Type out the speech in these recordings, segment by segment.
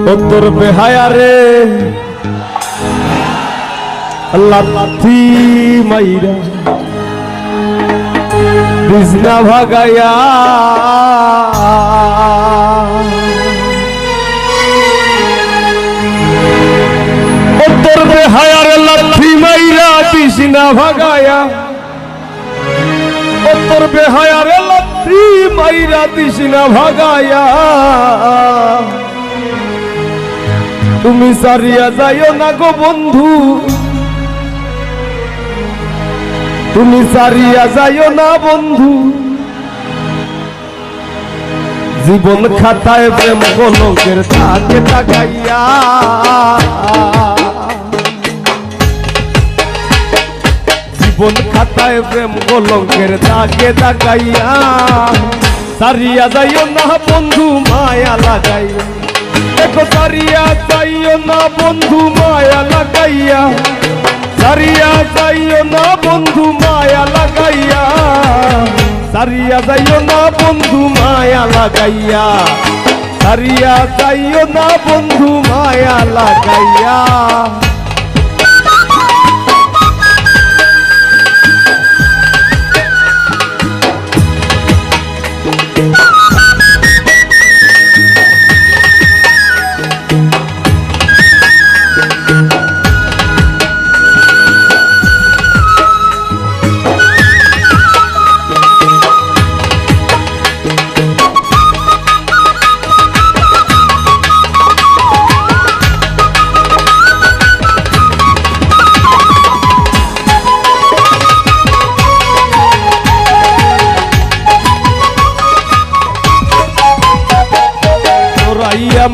তোর বেহায়া রে লাথি মাইরা বিজনা ভাগায়া তোর বেহায়া রে লাথি মাইরা বিজনা ভাগায়া তোর বেহায়া রে লাথি মাইরা বিজনা ভাগায়া তুমি সারিয়া যাইও না গো বন্ধু, তুমি সারিয়া যাইও না বন্ধু, জীবন খাতায় প্রেম কলঙ্কের দাগে দাগাইয়া, জীবন খাতায় প্রেম কলঙ্কের দাগে দাগাইয়া, সারিয়া যাইও না বন্ধু মায়া লাগাইয়া, দেখো সারিয়া যাইও না বন্ধু মায়া লাগাইয়া, সারিয়া যাইও না বন্ধু মায়া লাগাইয়া, সারিয়া যাইও না বন্ধু মায়া লাগাইয়া, সারিয়া যাইও না বন্ধু মায়া লাগাইয়া।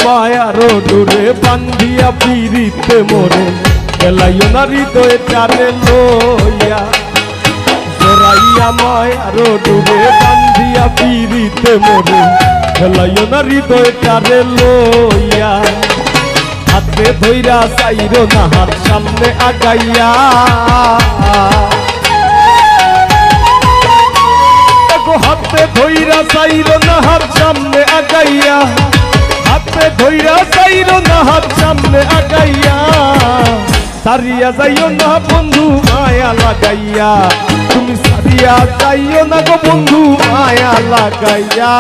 মায়ার ডোরে বান্ধিয়া পিরিতে মোরে গেলাইও না হৃদয়ে টানে লইয়া, জোরাইয়া মায়ার ডোরে বান্ধিয়া পিরিতে মোরে গেলাইও না হৃদয়ে টানে লইয়া, হাতে ধইরা চাইরো না হাত সামনে আগাইয়া, দেখো হাতে ধইরা চাইরো না হাত সামনে আগাইয়া, হাতে ধইরা চাইরো না হাত সামনে আগাইয়া, সারিয়া যাইও না বন্ধু মায়া লাগাইয়া, তুমি সারিয়া যাইও না গো বন্ধু মায়া লাগাইয়া।